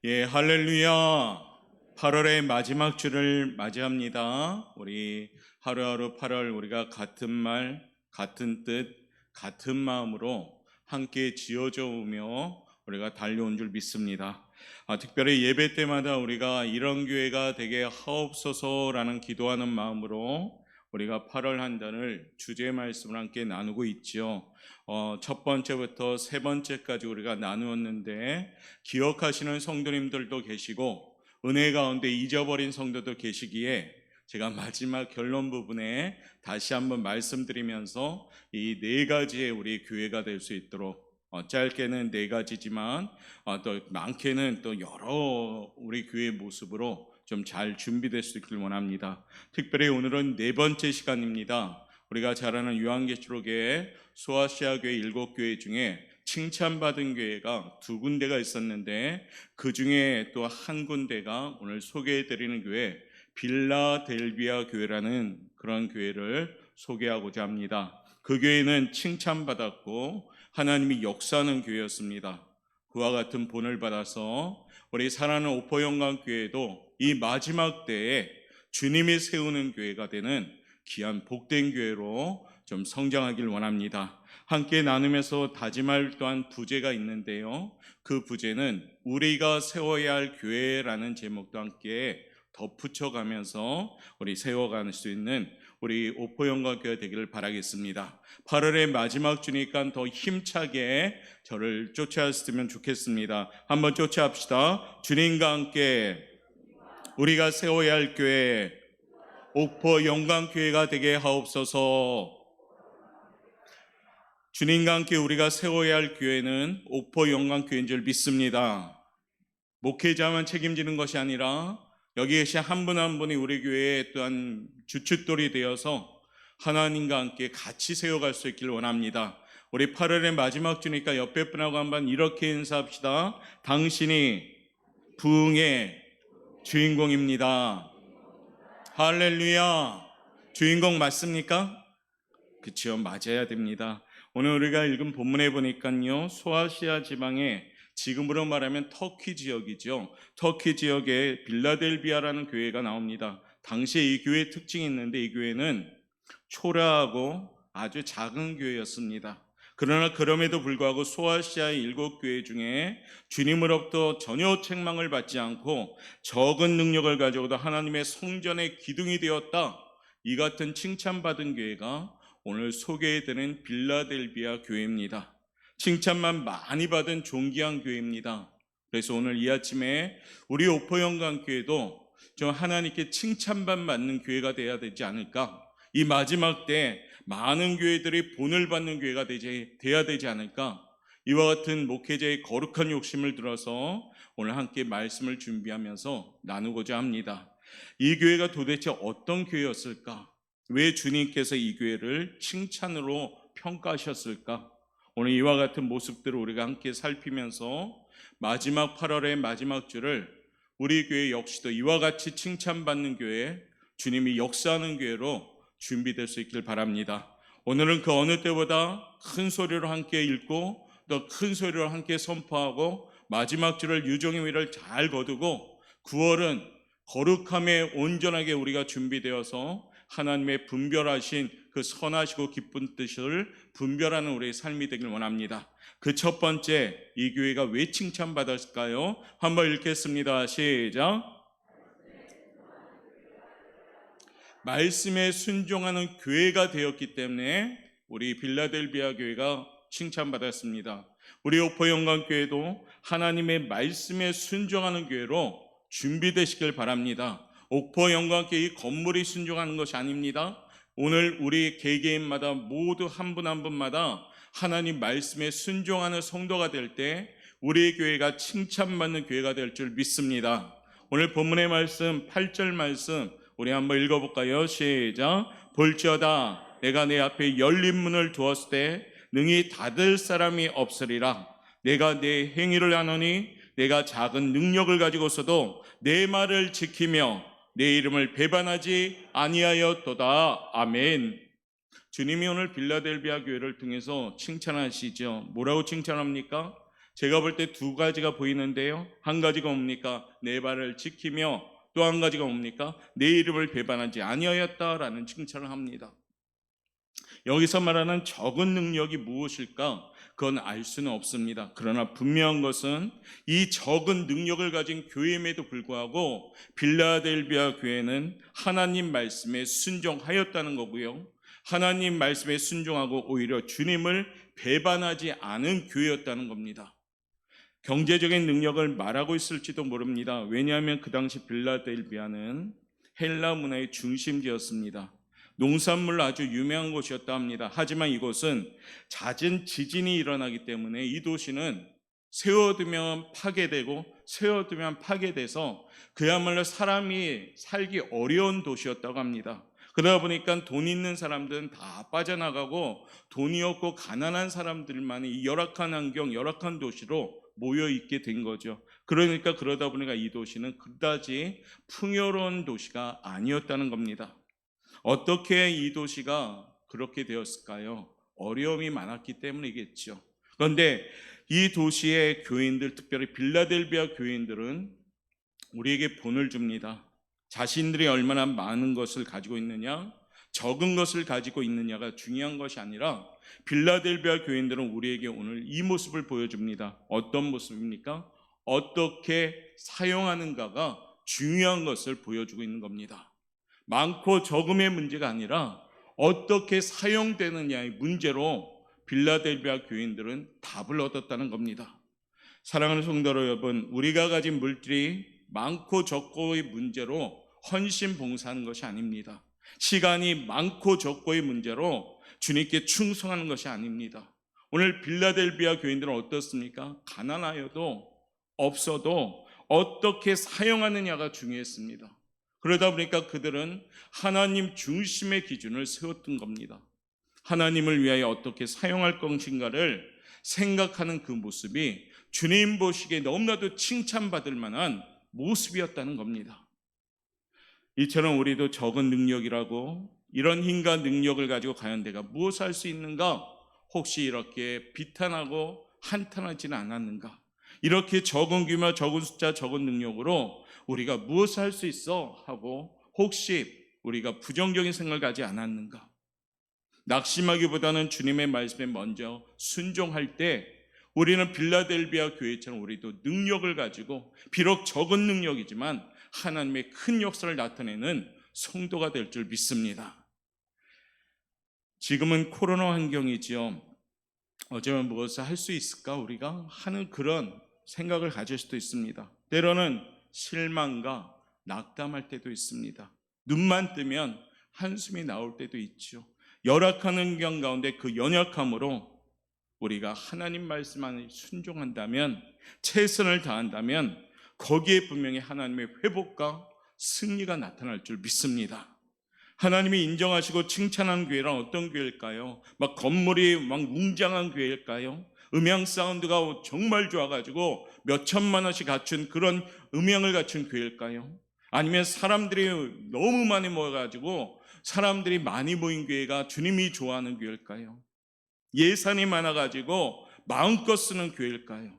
예, 할렐루야. 8월의 마지막 주를 맞이합니다. 우리 하루하루 8월 우리가 같은 말, 같은 뜻, 같은 마음으로 함께 지어져 오며 우리가 달려온 줄 믿습니다. 특별히 예배 때마다 우리가 이런 교회가 되게 하옵소서라는 기도하는 마음으로 우리가 8월 한 달을 주제 말씀을 함께 나누고 있죠. 첫 번째부터 세 번째까지 우리가 나누었는데 기억하시는 성도님들도 계시고 은혜 가운데 잊어버린 성도도 계시기에 제가 마지막 결론 부분에 다시 한번 말씀드리면서 이 네 가지의 우리 교회가 될 수 있도록 짧게는 네 가지지만 또 많게는 또 여러 우리 교회의 모습으로 좀 잘 준비될 수 있길 원합니다. 특별히 오늘은 네 번째 시간입니다. 우리가 잘 아는 요한계시록의 소아시아 교회 7교회 중에 칭찬받은 교회가 두 군데가 있었는데 그 중에 또 한 군데가 오늘 소개해드리는 교회 빌라델비아 교회라는 그런 교회를 소개하고자 합니다. 그 교회는 칭찬받았고 하나님이 역사하는 교회였습니다. 그와 같은 본을 받아서 우리 사랑하는 오포영광교회도 이 마지막 때에 주님이 세우는 교회가 되는 귀한 복된 교회로 좀 성장하길 원합니다. 함께 나누면서 다짐할 또한 부제가 있는데요. 그 부제는 우리가 세워야 할 교회라는 제목도 함께 덧붙여가면서 우리 세워갈 수 있는 우리 오포영광교회 되기를 바라겠습니다. 8월의 마지막 주니까 더 힘차게 저를 쫓아왔으면 좋겠습니다. 한번 쫓아합시다. 주님과 함께 우리가 세워야 할 교회 오포영광교회가 되게 하옵소서. 주님과 함께 우리가 세워야 할 교회는 오포영광교회인 줄 믿습니다. 목회자만 책임지는 것이 아니라 여기 계신 한 분 한 분이 우리 교회에 또한 주춧돌이 되어서 하나님과 함께 같이 세워갈 수 있기를 원합니다. 우리 8월의 마지막 주니까 옆에 분하고 한번 이렇게 인사합시다. 당신이 부흥의 주인공입니다. 할렐루야. 주인공 맞습니까? 그렇죠. 맞아야 됩니다. 오늘 우리가 읽은 본문에 보니까요, 소아시아 지방에 지금으로 말하면 터키 지역이죠. 터키 지역에 빌라델비아라는 교회가 나옵니다. 당시에 이 교회의 특징이 있는데 이 교회는 초라하고 아주 작은 교회였습니다. 그러나 그럼에도 불구하고 소아시아의 7교회 중에 주님으로부터 전혀 책망을 받지 않고 적은 능력을 가지고도 하나님의 성전의 기둥이 되었다, 이 같은 칭찬받은 교회가 오늘 소개해드리는 빌라델비아 교회입니다. 칭찬만 많이 받은 존귀한 교회입니다. 그래서 오늘 이 아침에 우리 오포영광교회도 좀 하나님께 칭찬받는 교회가 되어야 되지 않을까, 이 마지막 때 많은 교회들이 본을 받는 교회가 되어야 되지 않을까, 이와 같은 목회자의 거룩한 욕심을 들어서 오늘 함께 말씀을 준비하면서 나누고자 합니다. 이 교회가 도대체 어떤 교회였을까? 왜 주님께서 이 교회를 칭찬으로 평가하셨을까? 오늘 이와 같은 모습들을 우리가 함께 살피면서 마지막 8월의 마지막 주를 우리 교회 역시도 이와 같이 칭찬받는 교회, 주님이 역사하는 교회로 준비될 수 있길 바랍니다. 오늘은 그 어느 때보다 큰 소리로 함께 읽고 또 큰 소리로 함께 선포하고 마지막 주를 유종의 미를 잘 거두고 9월은 거룩함에 온전하게 우리가 준비되어서 하나님의 분별하신 그 선하시고 기쁜 뜻을 분별하는 우리의 삶이 되길 원합니다. 그 첫 번째, 이 교회가 왜 칭찬받았을까요? 한번 읽겠습니다. 시작. 말씀에 순종하는 교회가 되었기 때문에 우리 빌라델비아 교회가 칭찬받았습니다. 우리 오포영광교회도 하나님의 말씀에 순종하는 교회로 준비되시길 바랍니다. 오포영광교회 이 건물이 순종하는 것이 아닙니다. 오늘 우리 개개인마다 모두 한 분 한 분마다 하나님 말씀에 순종하는 성도가 될 때 우리의 교회가 칭찬받는 교회가 될 줄 믿습니다. 오늘 본문의 말씀 8절 말씀 우리 한번 읽어볼까요? 시작. 볼지어다 내가 내 앞에 열린 문을 두었을 때 능히 닫을 사람이 없으리라. 내가 내 행위를 아노니 내가 작은 능력을 가지고서도 내 말을 지키며 내 이름을 배반하지 아니하였도다. 아멘. 주님이 오늘 빌라델비아 교회를 통해서 칭찬하시죠. 뭐라고 칭찬합니까? 제가 볼 때 두 가지가 보이는데요. 한 가지가 뭡니까? 내 발을 지키며, 또 한 가지가 뭡니까? 내 이름을 배반하지 아니하였다라는 칭찬을 합니다. 여기서 말하는 적은 능력이 무엇일까? 그건 알 수는 없습니다. 그러나 분명한 것은 이 적은 능력을 가진 교회임에도 불구하고 빌라델비아 교회는 하나님 말씀에 순종하였다는 거고요. 하나님 말씀에 순종하고 오히려 주님을 배반하지 않은 교회였다는 겁니다. 경제적인 능력을 말하고 있을지도 모릅니다. 왜냐하면 그 당시 빌라델비아는 헬라 문화의 중심지였습니다. 농산물로 아주 유명한 곳이었다 합니다. 하지만 이곳은 잦은 지진이 일어나기 때문에 이 도시는 세워두면 파괴되고 세워두면 파괴돼서 그야말로 사람이 살기 어려운 도시였다고 합니다. 그러다 보니까 돈 있는 사람들은 다 빠져나가고 돈이 없고 가난한 사람들만 이 열악한 환경, 열악한 도시로 모여 있게 된 거죠. 그러니까 그러다 보니까 이 도시는 그다지 풍요로운 도시가 아니었다는 겁니다. 어떻게 이 도시가 그렇게 되었을까요? 어려움이 많았기 때문이겠죠. 그런데 이 도시의 교인들, 특별히 빌라델비아 교인들은 우리에게 본을 줍니다. 자신들이 얼마나 많은 것을 가지고 있느냐, 적은 것을 가지고 있느냐가 중요한 것이 아니라 빌라델비아 교인들은 우리에게 오늘 이 모습을 보여줍니다. 어떤 모습입니까? 어떻게 사용하는가가 중요한 것을 보여주고 있는 겁니다. 많고 적음의 문제가 아니라 어떻게 사용되느냐의 문제로 빌라델비아 교인들은 답을 얻었다는 겁니다. 사랑하는 성도 여러분, 우리가 가진 물질이 많고 적고의 문제로 헌신 봉사하는 것이 아닙니다. 시간이 많고 적고의 문제로 주님께 충성하는 것이 아닙니다. 오늘 빌라델비아 교인들은 어떻습니까? 가난하여도 없어도 어떻게 사용하느냐가 중요했습니다. 그러다 보니까 그들은 하나님 중심의 기준을 세웠던 겁니다. 하나님을 위하여 어떻게 사용할 것인가를 생각하는 그 모습이 주님 보시기에 너무나도 칭찬받을 만한 모습이었다는 겁니다. 이처럼 우리도 적은 능력이라고 이런 힘과 능력을 가지고 과연 내가 무엇을 할 수 있는가? 혹시 이렇게 비탄하고 한탄하지는 않았는가? 이렇게 적은 규모, 적은 숫자, 적은 능력으로 우리가 무엇을 할 수 있어? 하고 혹시 우리가 부정적인 생각을 가지 않았는가? 낙심하기보다는 주님의 말씀에 먼저 순종할 때 우리는 빌라델비아 교회처럼 우리도 능력을 가지고 비록 적은 능력이지만 하나님의 큰 역사를 나타내는 성도가 될 줄 믿습니다. 지금은 코로나 환경이지요. 어쩌면 무엇을 할 수 있을까 우리가 하는 그런 생각을 가질 수도 있습니다. 때로는 실망과 낙담할 때도 있습니다. 눈만 뜨면 한숨이 나올 때도 있죠. 열악한 환경 가운데 그 연약함으로 우리가 하나님 말씀 안에 순종한다면, 최선을 다한다면 거기에 분명히 하나님의 회복과 승리가 나타날 줄 믿습니다. 하나님이 인정하시고 칭찬한 교회란 어떤 교회일까요? 막 건물이 막 웅장한 교회일까요? 음향 사운드가 정말 좋아가지고 몇 천만 원씩 갖춘 그런 음향을 갖춘 교회일까요? 아니면 사람들이 너무 많이 모여가지고 사람들이 많이 모인 교회가 주님이 좋아하는 교회일까요? 예산이 많아가지고 마음껏 쓰는 교회일까요?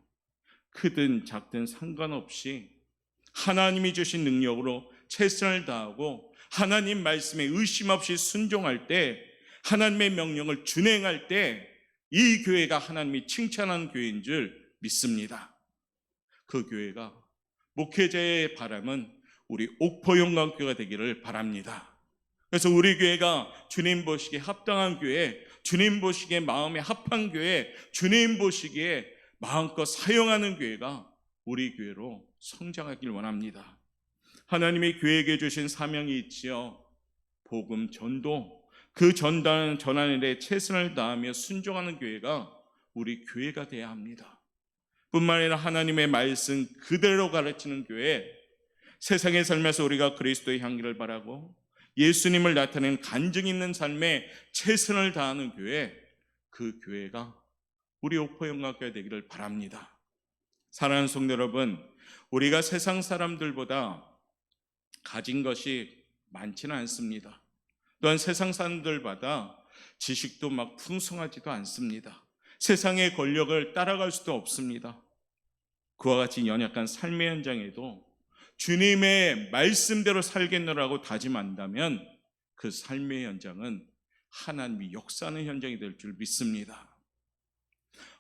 크든 작든 상관없이 하나님이 주신 능력으로 최선을 다하고 하나님 말씀에 의심 없이 순종할 때, 하나님의 명령을 준행할 때 이 교회가 하나님이 칭찬하는 교회인 줄 믿습니다. 그 교회가, 목회자의 바람은 우리 옥포영광교회가 되기를 바랍니다. 그래서 우리 교회가 주님 보시기에 합당한 교회, 주님 보시기에 마음에 합한 교회, 주님 보시기에 마음껏 사용하는 교회가 우리 교회로 성장하길 원합니다. 하나님이 교회에게 주신 사명이 있지요. 복음 전도, 그 전하는 일에 최선을 다하며 순종하는 교회가 우리 교회가 되어야 합니다. 뿐만 아니라 하나님의 말씀 그대로 가르치는 교회, 세상에 살면서 우리가 그리스도의 향기를 바라고 예수님을 나타내는 간증 있는 삶에 최선을 다하는 교회, 그 교회가 우리 옥포영광교회 되기를 바랍니다. 사랑하는 성도 여러분, 우리가 세상 사람들보다 가진 것이 많지는 않습니다. 또한 세상 사람들보다 지식도 막 풍성하지도 않습니다. 세상의 권력을 따라갈 수도 없습니다. 그와 같이 연약한 삶의 현장에도 주님의 말씀대로 살겠노라고 다짐한다면 그 삶의 현장은 하나님이 역사하는 현장이 될 줄 믿습니다.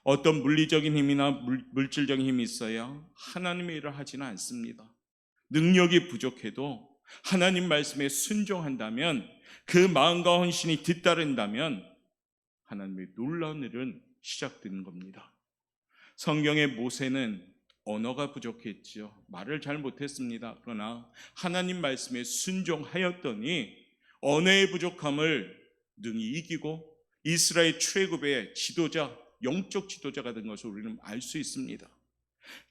어떤 물리적인 힘이나 물질적인 힘이 있어야 하나님의 일을 하지는 않습니다. 능력이 부족해도 하나님 말씀에 순종한다면, 그 마음과 헌신이 뒤따른다면 하나님의 놀라운 일은 시작되는 겁니다. 성경의 모세는 언어가 부족했지요. 말을 잘 못했습니다. 그러나 하나님 말씀에 순종하였더니 언어의 부족함을 능히 이기고 이스라엘 출애굽의 지도자, 영적 지도자가 된 것을 우리는 알 수 있습니다.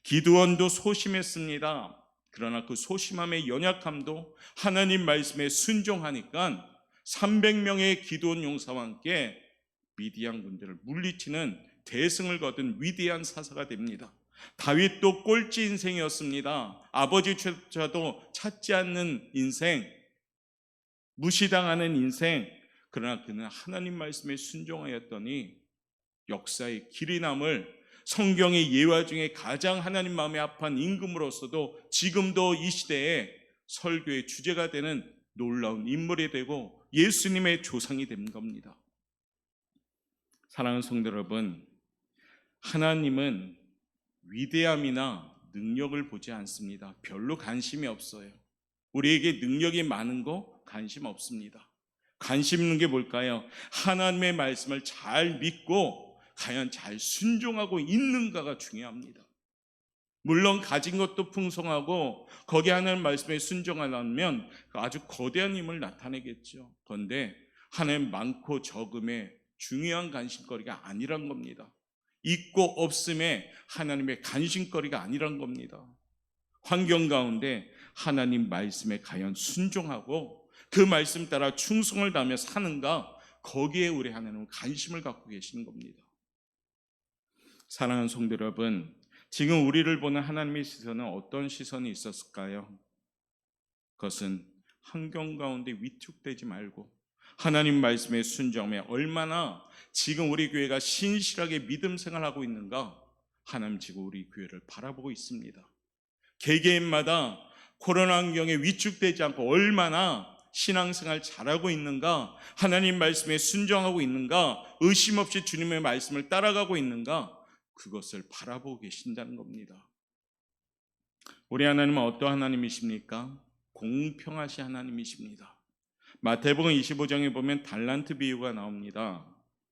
기드온도 소심했습니다. 그러나 그 소심함의 연약함도 하나님 말씀에 순종하니까 300명의 기드온 용사와 함께 미디안 군대를 물리치는 대승을 거둔 위대한 사사가 됩니다. 다윗도 꼴찌 인생이었습니다. 아버지조차도 찾지 않는 인생, 무시당하는 인생. 그러나 그는 하나님 말씀에 순종하였더니 역사의 길이 남을, 성경의 예화 중에 가장 하나님 마음에 합한 임금으로서도 지금도 이 시대에 설교의 주제가 되는 놀라운 인물이 되고 예수님의 조상이 된 겁니다. 사랑하는 성도 여러분, 하나님은 위대함이나 능력을 보지 않습니다. 별로 관심이 없어요. 우리에게 능력이 많은 거 관심 없습니다. 관심 있는 게 뭘까요? 하나님의 말씀을 잘 믿고 과연 잘 순종하고 있는가가 중요합니다. 물론 가진 것도 풍성하고 거기에 하나님 말씀에 순종하려면 아주 거대한 힘을 나타내겠죠. 그런데 하나님 많고 적음의 중요한 관심거리가 아니란 겁니다. 있고 없음에 하나님의 관심거리가 아니란 겁니다. 환경 가운데 하나님 말씀에 과연 순종하고 그 말씀 따라 충성을 다하며 사는가, 거기에 우리 하나님은 관심을 갖고 계시는 겁니다. 사랑하는 성도 여러분, 지금 우리를 보는 하나님의 시선은 어떤 시선이 있었을까요? 그것은 환경 가운데 위축되지 말고 하나님 말씀에 순종하며 얼마나 지금 우리 교회가 신실하게 믿음 생활하고 있는가, 하나님 지금 우리 교회를 바라보고 있습니다. 개개인마다 코로나 환경에 위축되지 않고 얼마나 신앙생활 잘하고 있는가, 하나님 말씀에 순종하고 있는가, 의심 없이 주님의 말씀을 따라가고 있는가, 그것을 바라보고 계신다는 겁니다. 우리 하나님은 어떠한 하나님이십니까? 공평하신 하나님이십니다. 마태복음 25장에 보면 달란트 비유가 나옵니다.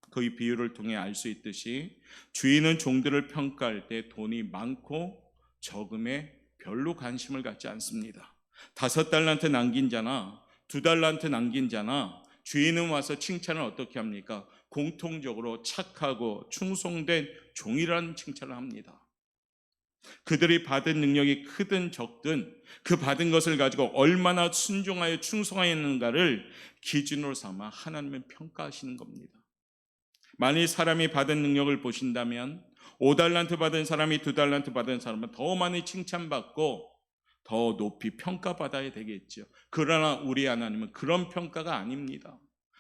그 비유를 통해 알 수 있듯이 주인은 종들을 평가할 때 돈이 많고 적음에 별로 관심을 갖지 않습니다. 5달란트 남긴 자나 2달란트 남긴 자나 주인은 와서 칭찬을 어떻게 합니까? 공통적으로 착하고 충성된 종이라는 칭찬을 합니다. 그들이 받은 능력이 크든 적든 그 받은 것을 가지고 얼마나 순종하여 충성하였는가를 기준으로 삼아 하나님은 평가하시는 겁니다. 만일 사람이 받은 능력을 보신다면 5달란트 받은 사람이 2달란트 받은 사람은 더 많이 칭찬받고 더 높이 평가받아야 되겠죠. 그러나 우리 하나님은 그런 평가가 아닙니다.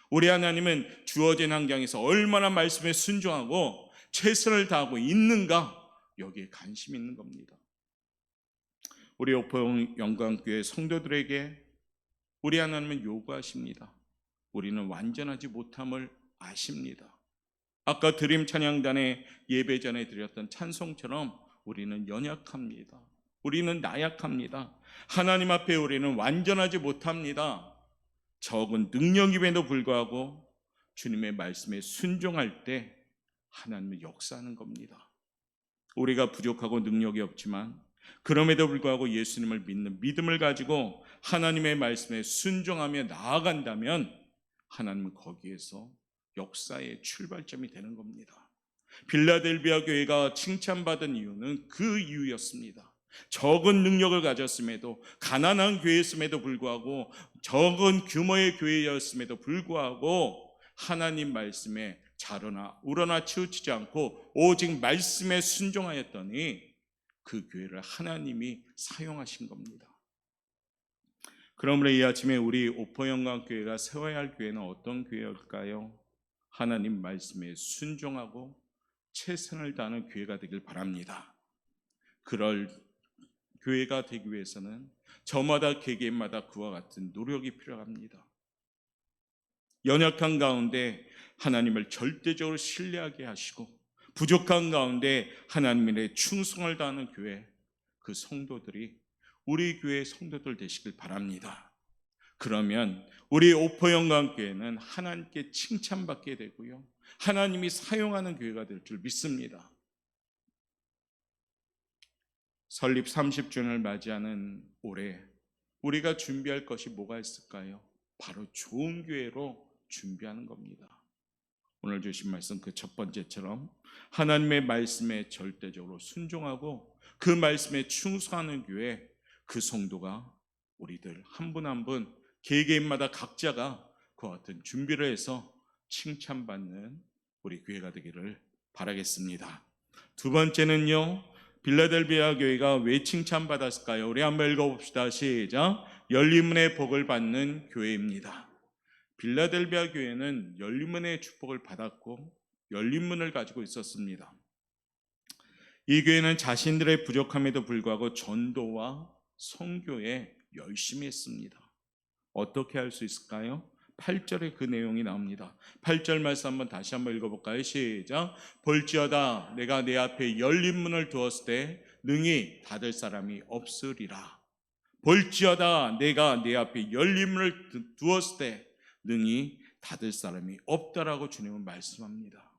우리 하나님은 주어진 환경에서 얼마나 말씀에 순종하고 최선을 다하고 있는가, 여기에 관심 있는 겁니다. 우리 오포 영광교회 성도들에게 우리 하나님은 요구하십니다. 우리는 완전하지 못함을 아십니다. 아까 드림 찬양단의 예배 전에 드렸던 찬송처럼 우리는 연약합니다. 우리는 나약합니다. 하나님 앞에 우리는 완전하지 못합니다. 적은 능력임에도 불구하고 주님의 말씀에 순종할 때 하나님은 역사하는 겁니다. 우리가 부족하고 능력이 없지만 그럼에도 불구하고 예수님을 믿는 믿음을 가지고 하나님의 말씀에 순종하며 나아간다면 하나님은 거기에서 역사의 출발점이 되는 겁니다. 빌라델비아 교회가 칭찬받은 이유는 그 이유였습니다. 적은 능력을 가졌음에도, 가난한 교회였음에도 불구하고, 적은 규모의 교회였음에도 불구하고 하나님 말씀에 자로나 우러나 치우치지 않고 오직 말씀에 순종하였더니 그 교회를 하나님이 사용하신 겁니다. 그러므로 이 아침에 우리 오포영광교회가 세워야 할 교회는 어떤 교회일까요? 하나님 말씀에 순종하고 최선을 다하는 교회가 되길 바랍니다. 그럴 교회가 되기 위해서는 저마다 개개인마다 그와 같은 노력이 필요합니다. 연약한 가운데 하나님을 절대적으로 신뢰하게 하시고 부족한 가운데 하나님의 충성을 다하는 교회, 그 성도들이 우리 교회 성도들 되시길 바랍니다. 그러면 우리 오포영광교회는 하나님께 칭찬받게 되고요, 하나님이 사용하는 교회가 될 줄 믿습니다. 설립 30주년을 맞이하는 올해 우리가 준비할 것이 뭐가 있을까요? 바로 좋은 교회로 준비하는 겁니다. 오늘 주신 말씀 그 첫 번째처럼 하나님의 말씀에 절대적으로 순종하고 그 말씀에 충성하는 교회, 그 성도가 우리들 한 분 한 분 개개인마다 각자가 그와 같은 준비를 해서 칭찬받는 우리 교회가 되기를 바라겠습니다. 두 번째는요, 빌라델비아 교회가 왜 칭찬받았을까요? 우리 한번 읽어봅시다. 시작. 열린문의 복을 받는 교회입니다. 빌라델비아 교회는 열린문의 축복을 받았고 열린문을 가지고 있었습니다. 이 교회는 자신들의 부족함에도 불구하고 전도와 선교에 열심히 했습니다. 어떻게 할 수 있을까요? 8절에 그 내용이 나옵니다. 8절 말씀 한번 다시 한번 읽어볼까요? 시작. 볼지어다 내가 내 앞에 열린 문을 두었을 때 능히 닫을 사람이 없으리라. 볼지어다 내가 내 앞에 열린 문을 두었을 때 능히 닫을 사람이 없다라고 주님은 말씀합니다.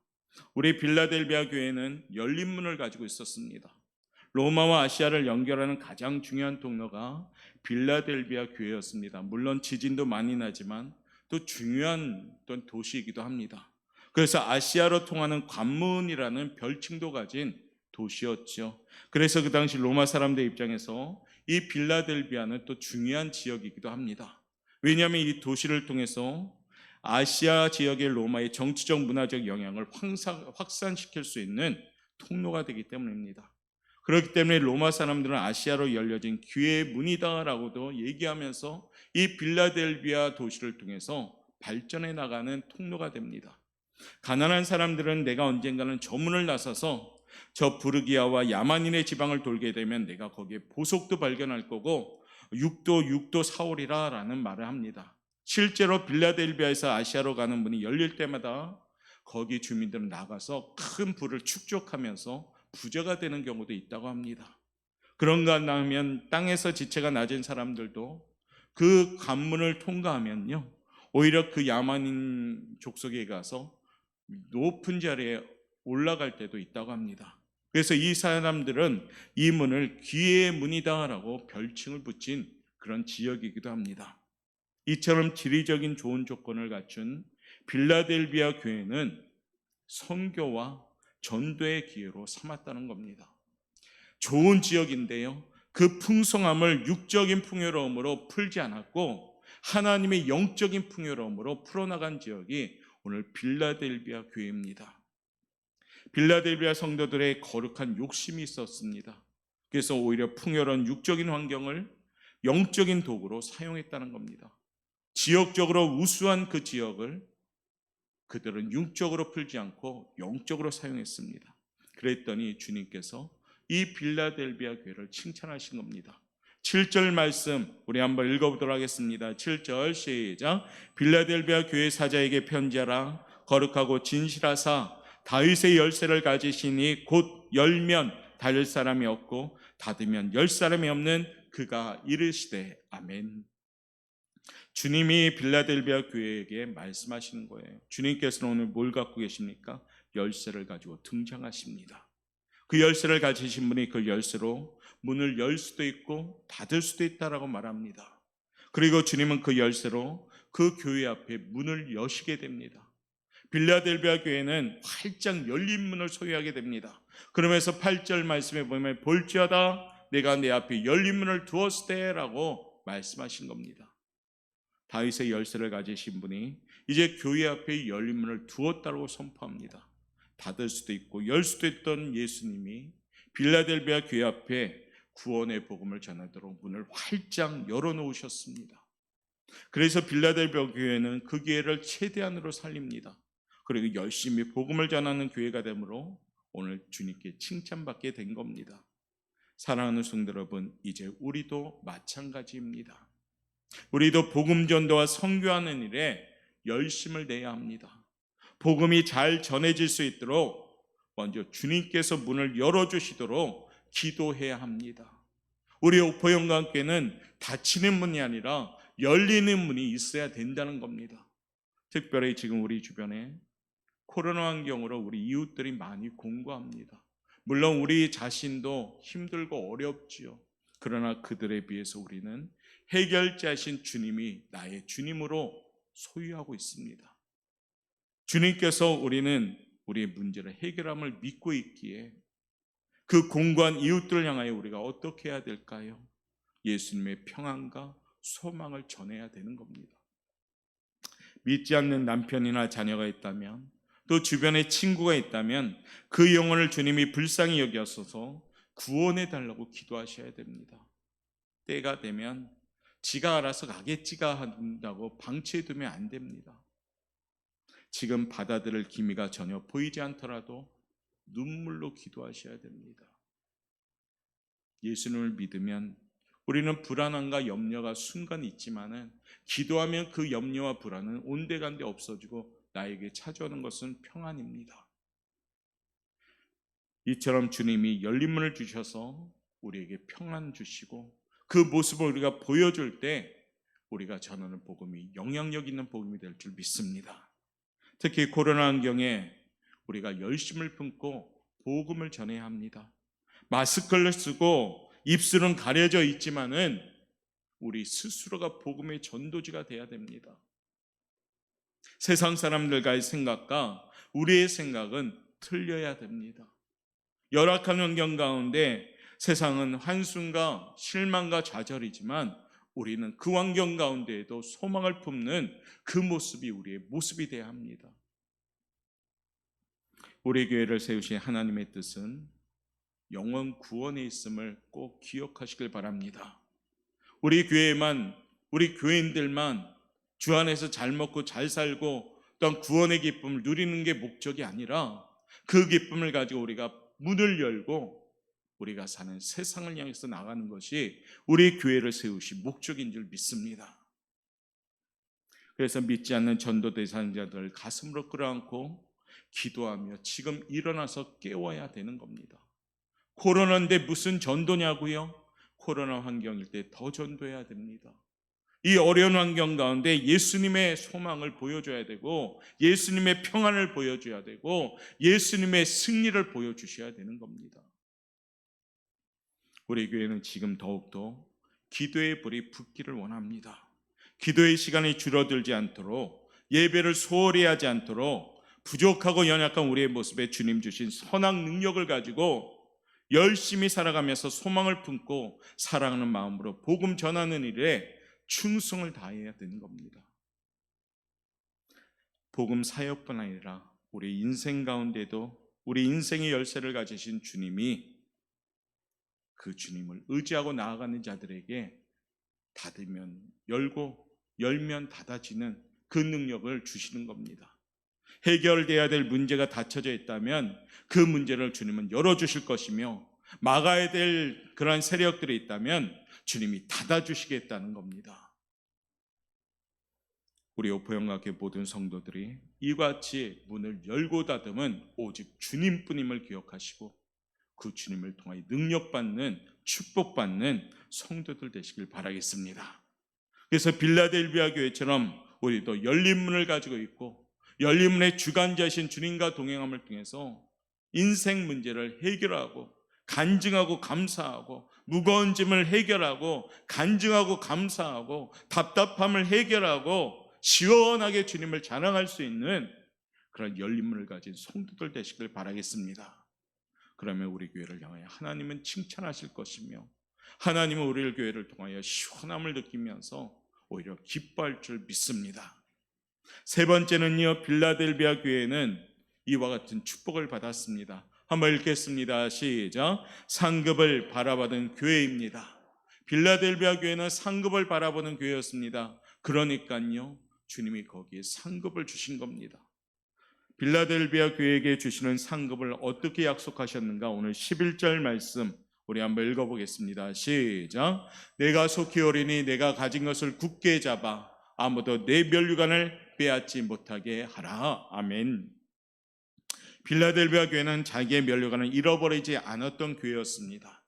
우리 빌라델비아 교회는 열린 문을 가지고 있었습니다. 로마와 아시아를 연결하는 가장 중요한 통로가 빌라델비아 교회였습니다. 물론 지진도 많이 나지만 또 중요한 어떤 도시이기도 합니다. 그래서 아시아로 통하는 관문이라는 별칭도 가진 도시였죠. 그래서 그 당시 로마 사람들 입장에서 이 빌라델비아는 또 중요한 지역이기도 합니다. 왜냐하면 이 도시를 통해서 아시아 지역의 로마의 정치적 문화적 영향을 확산시킬 수 있는 통로가 되기 때문입니다. 그렇기 때문에 로마 사람들은 아시아로 열려진 기회의 문이다라고도 얘기하면서 이 빌라델비아 도시를 통해서 발전해 나가는 통로가 됩니다. 가난한 사람들은 내가 언젠가는 저 문을 나서서 저 부르기아와 야만인의 지방을 돌게 되면 내가 거기에 보석도 발견할 거고 육도 사오리라 라는 말을 합니다. 실제로 빌라델비아에서 아시아로 가는 문이 열릴 때마다 거기 주민들은 나가서 큰 부를 축적하면서 부자가 되는 경우도 있다고 합니다. 그런가 하면 땅에서 지체가 낮은 사람들도 그 관문을 통과하면요, 오히려 그 야만인 족속에 가서 높은 자리에 올라갈 때도 있다고 합니다. 그래서 이 사람들은 이 문을 기회의 문이다라고 별칭을 붙인 그런 지역이기도 합니다. 이처럼 지리적인 좋은 조건을 갖춘 빌라델비아 교회는 선교와 전도의 기회로 삼았다는 겁니다. 좋은 지역인데요, 그 풍성함을 육적인 풍요로움으로 풀지 않았고 하나님의 영적인 풍요로움으로 풀어나간 지역이 오늘 빌라델비아 교회입니다. 빌라델비아 성도들의 거룩한 욕심이 있었습니다. 그래서 오히려 풍요로운 육적인 환경을 영적인 도구로 사용했다는 겁니다. 지역적으로 우수한 그 지역을 그들은 육적으로 풀지 않고 영적으로 사용했습니다. 그랬더니 주님께서 이 빌라델비아 교회를 칭찬하신 겁니다. 7절 말씀 우리 한번 읽어보도록 하겠습니다. 7절 시작. 빌라델비아 교회 사자에게 편지하라. 거룩하고 진실하사 다윗의 열쇠를 가지시니 곧 열면 닫을 사람이 없고 닫으면 열 사람이 없는 그가 이르시되 아멘. 주님이 빌라델비아 교회에게 말씀하시는 거예요. 주님께서는 오늘 뭘 갖고 계십니까? 열쇠를 가지고 등장하십니다. 그 열쇠를 가지신 분이 그 열쇠로 문을 열 수도 있고 닫을 수도 있다라고 말합니다. 그리고 주님은 그 열쇠로 그 교회 앞에 문을 여시게 됩니다. 빌라델비아 교회는 활짝 열린 문을 소유하게 됩니다. 그러면서 8절 말씀에 보면 볼지어다 내가 내 앞에 열린 문을 두었을 때라고 말씀하신 겁니다. 다윗의 열쇠를 가지신 분이 이제 교회 앞에 열린 문을 두었다고 선포합니다. 닫을 수도 있고 열 수도 있던 예수님이 빌라델비아 교회 앞에 구원의 복음을 전하도록 문을 활짝 열어놓으셨습니다. 그래서 빌라델비아 교회는 그 기회를 최대한으로 살립니다. 그리고 열심히 복음을 전하는 교회가 되므로 오늘 주님께 칭찬받게 된 겁니다. 사랑하는 성도 여러분, 이제 우리도 마찬가지입니다. 우리도 복음 전도와 선교하는 일에 열심을 내야 합니다. 복음이 잘 전해질 수 있도록 먼저 주님께서 문을 열어주시도록 기도해야 합니다. 우리 오포영광교회는 닫히는 문이 아니라 열리는 문이 있어야 된다는 겁니다. 특별히 지금 우리 주변에 코로나 환경으로 우리 이웃들이 많이 공고합니다. 물론 우리 자신도 힘들고 어렵지요. 그러나 그들에 비해서 우리는 해결자이신 주님이 나의 주님으로 소유하고 있습니다. 주님께서 우리는 우리의 문제를 해결함을 믿고 있기에 그 공고한 이웃들을 향하여 우리가 어떻게 해야 될까요? 예수님의 평안과 소망을 전해야 되는 겁니다. 믿지 않는 남편이나 자녀가 있다면, 또 주변에 친구가 있다면 그 영혼을 주님이 불쌍히 여기셔서 구원해 달라고 기도하셔야 됩니다. 때가 되면 지가 알아서 가겠지가 한다고 방치해 두면 안 됩니다. 지금 받아들일 기미가 전혀 보이지 않더라도 눈물로 기도하셔야 됩니다. 예수님을 믿으면 우리는 불안함과 염려가 순간 있지만은 기도하면 그 염려와 불안은 온데간데 없어지고 나에게 찾아오는 것은 평안입니다. 이처럼 주님이 열린 문을 주셔서 우리에게 평안 주시고 그 모습을 우리가 보여줄 때 우리가 전하는 복음이 영향력 있는 복음이 될 줄 믿습니다. 특히 코로나 환경에 우리가 열심을 품고 복음을 전해야 합니다. 마스크를 쓰고 입술은 가려져 있지만은 우리 스스로가 복음의 전도지가 돼야 됩니다. 세상 사람들과의 생각과 우리의 생각은 틀려야 됩니다. 열악한 환경 가운데 세상은 환승과 실망과 좌절이지만 우리는 그 환경 가운데에도 소망을 품는 그 모습이 우리의 모습이 되어야 합니다. 우리 교회를 세우신 하나님의 뜻은 영원 구원에 있음을 꼭 기억하시길 바랍니다. 우리 교회만, 우리 교인들만 주 안에서 잘 먹고 잘 살고 또한 구원의 기쁨을 누리는 게 목적이 아니라 그 기쁨을 가지고 우리가 문을 열고 우리가 사는 세상을 향해서 나가는 것이 우리 교회를 세우신 목적인 줄 믿습니다. 그래서 믿지 않는 전도 대상자들 가슴으로 끌어안고 기도하며 지금 일어나서 깨워야 되는 겁니다. 코로나인데 무슨 전도냐고요? 코로나 환경일 때 더 전도해야 됩니다. 이 어려운 환경 가운데 예수님의 소망을 보여줘야 되고 예수님의 평안을 보여줘야 되고 예수님의 승리를 보여주셔야 되는 겁니다. 우리 교회는 지금 더욱더 기도의 불이 붙기를 원합니다. 기도의 시간이 줄어들지 않도록, 예배를 소홀히 하지 않도록 부족하고 연약한 우리의 모습에 주님 주신 선한 능력을 가지고 열심히 살아가면서 소망을 품고 사랑하는 마음으로 복음 전하는 일에 충성을 다해야 되는 겁니다. 복음 사역뿐 아니라 우리 인생 가운데도 우리 인생의 열쇠를 가지신 주님이 그 주님을 의지하고 나아가는 자들에게 닫으면 열고 열면 닫아지는 그 능력을 주시는 겁니다. 해결돼야 될 문제가 닫혀져 있다면 그 문제를 주님은 열어주실 것이며 막아야 될 그러한 세력들이 있다면 주님이 닫아주시겠다는 겁니다. 우리 오포영학교 모든 성도들이 이와 같이 문을 열고 닫으면 오직 주님뿐임을 기억하시고 그 주님을 통하여 능력받는 축복받는 성도들 되시길 바라겠습니다. 그래서 빌라델비아 교회처럼 우리도 열린 문을 가지고 있고 열린 문의 주관자이신 주님과 동행함을 통해서 인생 문제를 해결하고 간증하고 감사하고 무거운 짐을 해결하고 간증하고 감사하고 답답함을 해결하고 시원하게 주님을 자랑할 수 있는 그런 열린 문을 가진 성도들 되시길 바라겠습니다. 그러면 우리 교회를 향하여 하나님은 칭찬하실 것이며 하나님은 우리 교회를 통하여 시원함을 느끼면서 오히려 기뻐할 줄 믿습니다. 세 번째는요, 빌라델비아 교회는 이와 같은 축복을 받았습니다. 한번 읽겠습니다. 시작. 상급을 바라보는 교회입니다. 빌라델비아 교회는 상급을 바라보는 교회였습니다. 그러니까요, 주님이 거기에 상급을 주신 겁니다. 빌라델비아 교회에게 주시는 상급을 어떻게 약속하셨는가? 오늘 11절 말씀 우리 한번 읽어보겠습니다. 시작. 내가 속히 오리니 내가 가진 것을 굳게 잡아 아무도 내 면류관을 빼앗지 못하게 하라. 아멘. 빌라델비아 교회는 자기의 면류관을 잃어버리지 않았던 교회였습니다.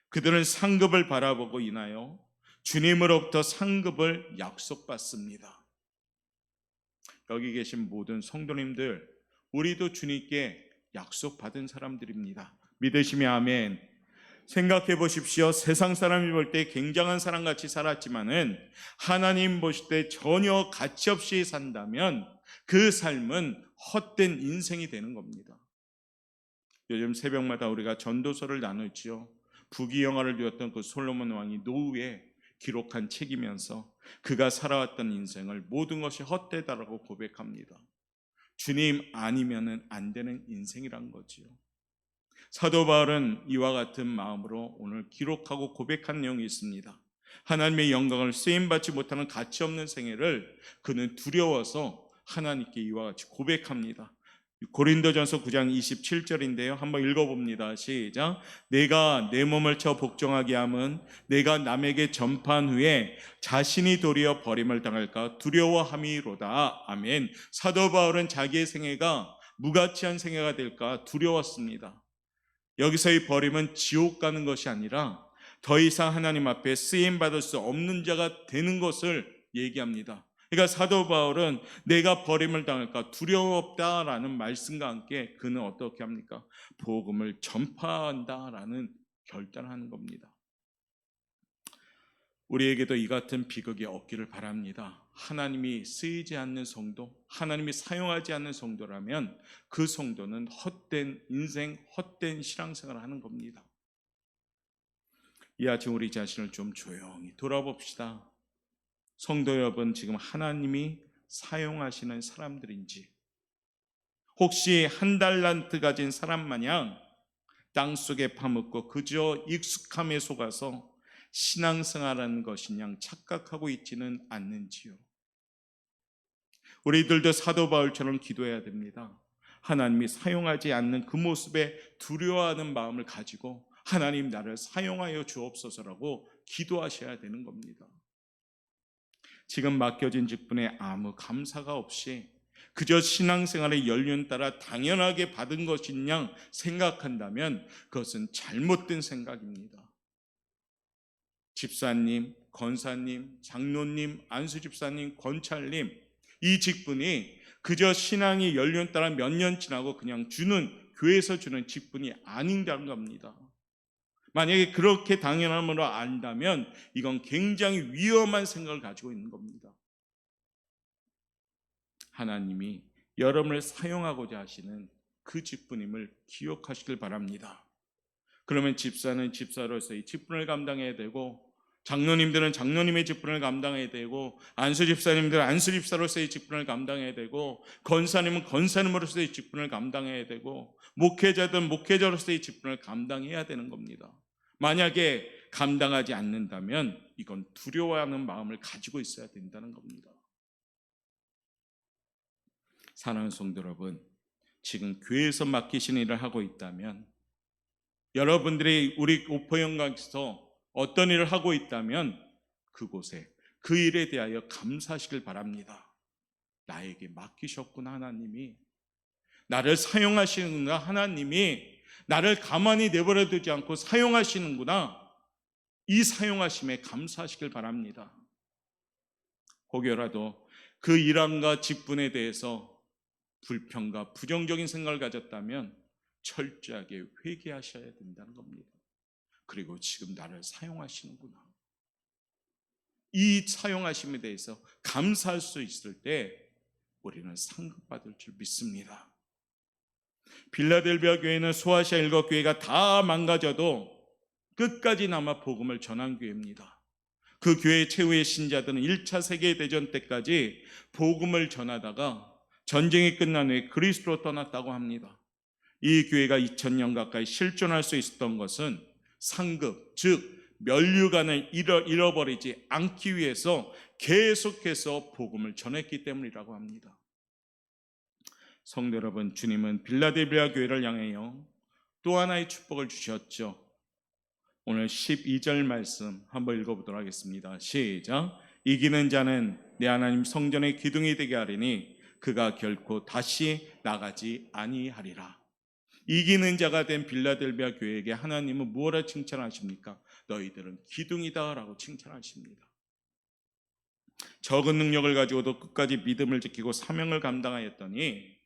그들은 상급을 바라보고 인하여 주님으로부터 상급을 약속받습니다. 여기 계신 모든 성도님들, 우리도 주님께 약속받은 사람들입니다. 믿으시면 아멘. 생각해 보십시오. 세상 사람이 볼 때 굉장한 사람같이 살았지만은 하나님 보실 때 전혀 가치 없이 산다면 그 삶은 헛된 인생이 되는 겁니다. 요즘 새벽마다 우리가 전도서를 나누지요. 부귀영화를 누렸던 그 솔로몬 왕이 노후에 기록한 책이면서 그가 살아왔던 인생을 모든 것이 헛되다라고 고백합니다. 주님 아니면은 안 되는 인생이란 거지요. 사도 바울은 이와 같은 마음으로 오늘 기록하고 고백한 내용이 있습니다. 하나님의 영광을 쓰임받지 못하는 가치 없는 생애를 그는 두려워서 하나님께 이와 같이 고백합니다. 고린도전서 9장 27절인데요. 한번 읽어봅니다. 시작. 내가 내 몸을 쳐 복종하게 함은 내가 남에게 전파한 후에 자신이 도리어 버림을 당할까 두려워함이로다. 아멘. 사도 바울은 자기의 생애가 무가치한 생애가 될까 두려웠습니다. 여기서의 버림은 지옥 가는 것이 아니라 더 이상 하나님 앞에 쓰임받을 수 없는 자가 되는 것을 얘기합니다. 그러니까 사도 바울은 내가 버림을 당할까 두려웠다라는 말씀과 함께 그는 어떻게 합니까? 복음을 전파한다라는 결단을 하는 겁니다. 우리에게도 이 같은 비극이 없기를 바랍니다. 하나님이 쓰이지 않는 성도, 하나님이 사용하지 않는 성도라면 그 성도는 헛된 인생, 헛된 신앙생활을 하는 겁니다. 이 아침 우리 자신을 좀 조용히 돌아봅시다. 성도 여러분, 지금 하나님이 사용하시는 사람들인지, 혹시 한 달란트 가진 사람 마냥 땅속에 파묻고 그저 익숙함에 속아서 신앙생활하는 것이냐 착각하고 있지는 않는지요. 우리들도 사도 바울처럼 기도해야 됩니다. 하나님이 사용하지 않는 그 모습에 두려워하는 마음을 가지고 하나님 나를 사용하여 주옵소서라고 기도하셔야 되는 겁니다. 지금 맡겨진 직분에 아무 감사가 없이 그저 신앙생활의 연륜 따라 당연하게 받은 것인 양 생각한다면 그것은 잘못된 생각입니다. 집사님, 권사님, 장로님, 안수집사님, 권찰님, 이 직분이 그저 신앙이 연륜 따라 몇 년 지나고 그냥 주는, 교회에서 주는 직분이 아닌다는 겁니다. 만약에 그렇게 당연함으로 안다면 이건 굉장히 위험한 생각을 가지고 있는 겁니다. 하나님이 여러분을 사용하고자 하시는 그 직분임을 기억하시길 바랍니다. 그러면 집사는 집사로서의 직분을 감당해야 되고, 장로님들은 장로님의 직분을 감당해야 되고, 안수집사님들은 안수집사로서의 직분을 감당해야 되고, 권사님은 권사님으로서의 직분을 감당해야 되고, 목회자든 목회자로서의 직분을 감당해야 되는 겁니다. 만약에 감당하지 않는다면 이건 두려워하는 마음을 가지고 있어야 된다는 겁니다. 사랑하는 성도 여러분, 지금 교회에서 맡기신 일을 하고 있다면, 여러분들이 우리 오포영광에서 어떤 일을 하고 있다면 그곳에 그 일에 대하여 감사하시길 바랍니다. 나에게 맡기셨구나 하나님이, 나를 사용하시는구나 하나님이, 나를 가만히 내버려 두지 않고 사용하시는구나, 이 사용하심에 감사하시길 바랍니다. 혹여라도 그 일함과 직분에 대해서 불평과 부정적인 생각을 가졌다면 철저하게 회개하셔야 된다는 겁니다. 그리고 지금 나를 사용하시는구나, 이 사용하심에 대해서 감사할 수 있을 때 우리는 상급받을 줄 믿습니다. 빌라델비아 교회는 소아시아 일곱 교회가 다 망가져도 끝까지 남아 복음을 전한 교회입니다. 그 교회 최후의 신자들은 1차 세계대전 때까지 복음을 전하다가 전쟁이 끝난 후에 그리스도로 떠났다고 합니다. 이 교회가 2000년 가까이 실존할 수 있었던 것은 상급, 즉 면류관을 잃어버리지 않기 위해서 계속해서 복음을 전했기 때문이라고 합니다. 성도 여러분, 주님은 빌라델비아 교회를 향하여 또 하나의 축복을 주셨죠. 오늘 12절 말씀 한번 읽어보도록 하겠습니다. 시작. 이기는 자는 내 하나님 성전의 기둥이 되게 하리니 그가 결코 다시 나가지 아니하리라. 이기는 자가 된 빌라델비아 교회에게 하나님은 무엇을 칭찬하십니까? 너희들은 기둥이다 라고 칭찬하십니다. 적은 능력을 가지고도 끝까지 믿음을 지키고 사명을 감당하였더니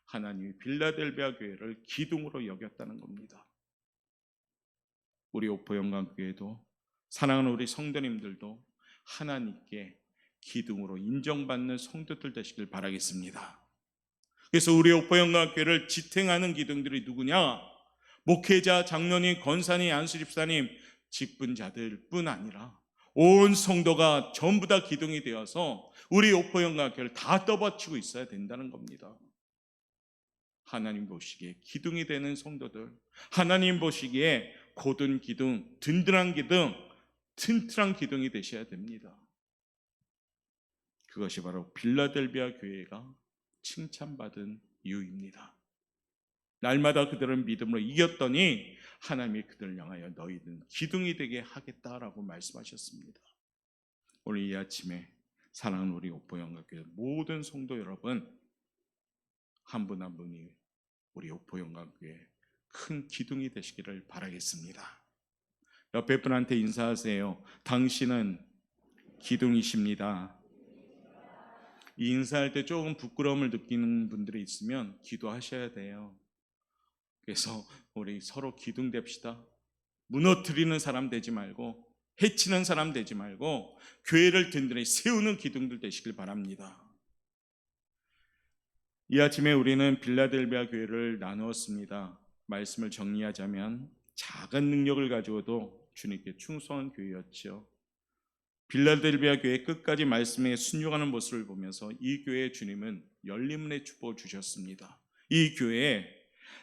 하나님이 빌라델비아 교회를 기둥으로 여겼다는 겁니다. 우리 오포영광교회도 사랑하는 우리 성도님들도 하나님께 기둥으로 인정받는 성도들 되시길 바라겠습니다. 그래서 우리 오포영광교회를 지탱하는 기둥들이 누구냐? 목회자, 장로님, 권사님, 안수집사님, 직분자들 뿐 아니라 온 성도가 전부 다 기둥이 되어서 우리 오포영광교회를 다 떠받치고 있어야 된다는 겁니다. 하나님 보시기에 기둥이 되는 성도들, 하나님 보시기에 고든 기둥, 든든한 기둥, 튼튼한 기둥이 되셔야 됩니다. 그것이 바로 빌라델비아 교회가 칭찬받은 이유입니다. 날마다 그들은 믿음으로 이겼더니 하나님이 그들을 향하여 너희는 기둥이 되게 하겠다라고 말씀하셨습니다. 오늘 이 아침에 사랑하는 우리 오포영광교회 모든 성도 여러분, 한 분 한 분이 우리 오포영광교회 큰 기둥이 되시기를 바라겠습니다. 옆에 분한테 인사하세요. 당신은 기둥이십니다. 이 인사할 때 조금 부끄러움을 느끼는 분들이 있으면 기도하셔야 돼요. 그래서 우리 서로 기둥 됩시다. 무너뜨리는 사람 되지 말고, 해치는 사람 되지 말고 교회를 든든히 세우는 기둥들 되시길 바랍니다. 이 아침에 우리는 빌라델비아 교회를 나누었습니다. 말씀을 정리하자면 작은 능력을 가지고도 주님께 충성한 교회였죠. 빌라델비아 교회 끝까지 말씀에 순종하는 모습을 보면서 이 교회의 주님은 열림의 축복을 주셨습니다. 이 교회에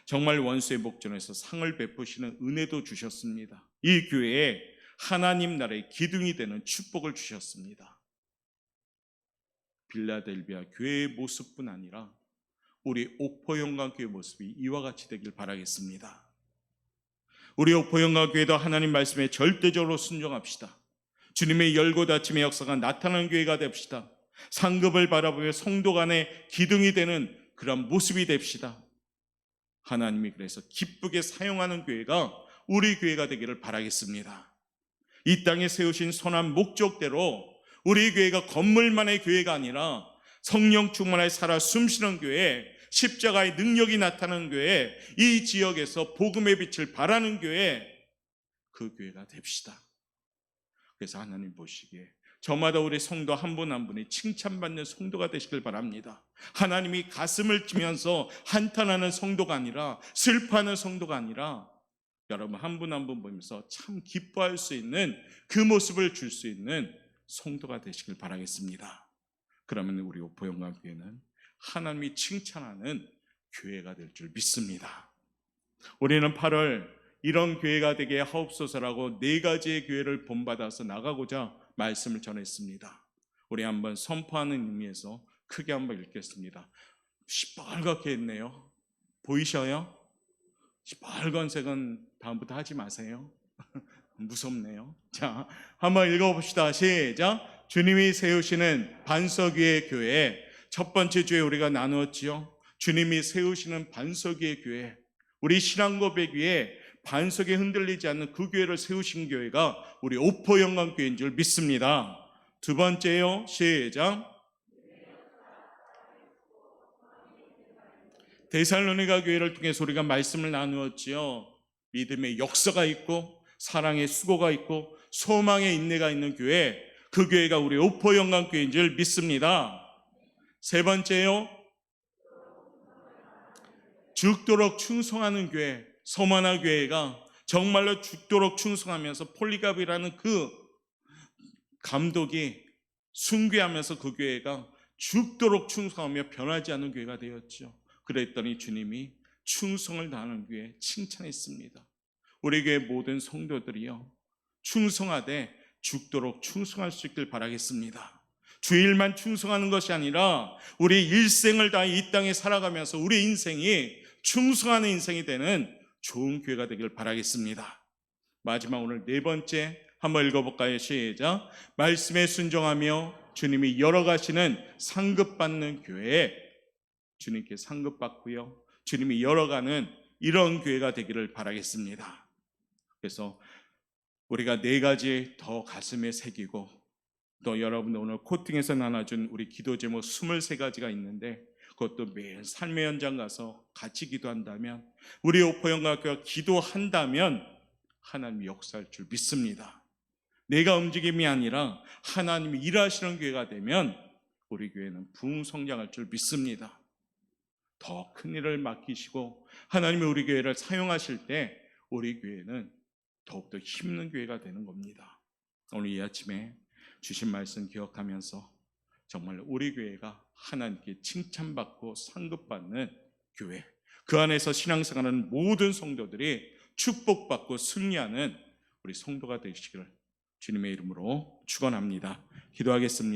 정말 원수의 목전에서 상을 베푸시는 은혜도 주셨습니다. 이 교회에 하나님 나라의 기둥이 되는 축복을 주셨습니다. 빌라델비아 교회의 모습뿐 아니라 우리 오포영광교회 모습이 이와 같이 되길 바라겠습니다. 우리 오포영광교회도 하나님 말씀에 절대적으로 순종합시다. 주님의 열고 닫힘의 역사가 나타나는 교회가 됩시다. 상급을 바라보며 성도 간의 기둥이 되는 그런 모습이 됩시다. 하나님이 그래서 기쁘게 사용하는 교회가 우리 교회가 되기를 바라겠습니다. 이 땅에 세우신 선한 목적대로 우리 교회가 건물만의 교회가 아니라 성령 충만하여 살아 숨쉬는 교회, 십자가의 능력이 나타나는 교회, 이 지역에서 복음의 빛을 발하는 교회, 그 교회가 됩시다. 그래서 하나님 보시기에 저마다 우리 성도 한 분 한 분이 칭찬받는 성도가 되시길 바랍니다. 하나님이 가슴을 치면서 한탄하는 성도가 아니라, 슬퍼하는 성도가 아니라 여러분 한 분 한 분 보면서 참 기뻐할 수 있는 그 모습을 줄 수 있는 성도가 되시길 바라겠습니다. 그러면 우리 오포영광교회는 하나님이 칭찬하는 교회가 될 줄 믿습니다. 우리는 8월 이런 교회가 되게 하옵소서라고 4가지의 교회를 본받아서 나가고자 말씀을 전했습니다. 우리 한번 선포하는 의미에서 크게 한번 읽겠습니다. 시뻘겋게 했네요. 보이셔요? 시뻘건색은 다음부터 하지 마세요. 무섭네요. 자, 한번 읽어봅시다. 시작. 주님이 세우시는 반석 위의 교회. 첫 번째 주에 우리가 나누었지요. 주님이 세우시는 반석 위의 교회. 우리 신앙 고백 위에 반석에 흔들리지 않는 그 교회를 세우신 교회가 우리 오포영광교회인 줄 믿습니다. 두 번째요. 시작. 데살로니가 교회를 통해서 우리가 말씀을 나누었지요. 믿음의 역사가 있고 사랑의 수고가 있고 소망의 인내가 있는 교회, 그 교회가 우리 오포영광교회인 줄 믿습니다. 세 번째요. 죽도록 충성하는 교회, 서머나 교회가 정말로 죽도록 충성하면서 폴리갑이라는 그 감독이 숭배하면서 그 교회가 죽도록 충성하며 변하지 않는 교회가 되었죠. 그랬더니 주님이 충성을 다하는 교회 칭찬했습니다. 우리 교회 모든 성도들이요, 충성하되 죽도록 충성할 수 있길 바라겠습니다. 주일만 충성하는 것이 아니라 우리 일생을 다 이 땅에 살아가면서 우리 인생이 충성하는 인생이 되는 좋은 교회가 되길 바라겠습니다. 마지막 오늘 네 번째 한번 읽어볼까요? 시작. 말씀에 순종하며 주님이 열어가시는 상급받는 교회에 주님께 상급받고요, 주님이 열어가는 이런 교회가 되기를 바라겠습니다. 그래서 우리가 네 가지 더 가슴에 새기고, 또 여러분 오늘 코팅에서 나눠준 우리 기도 제목 23가지가 있는데, 그것도 매일 삶의 현장 가서 같이 기도한다면, 우리 오포영과교회가 기도한다면 하나님이 역사할 줄 믿습니다. 내가 움직임이 아니라 하나님이 일하시는 교회가 되면 우리 교회는 부흥성장할 줄 믿습니다. 더 큰 일을 맡기시고 하나님이 우리 교회를 사용하실 때 우리 교회는 더욱더 힘있는 교회가 되는 겁니다. 오늘 이 아침에 주신 말씀 기억하면서 정말 우리 교회가 하나님께 칭찬받고 상급받는 교회, 그 안에서 신앙생활하는 모든 성도들이 축복받고 승리하는 우리 성도가 되시기를 주님의 이름으로 축원합니다. 기도하겠습니다.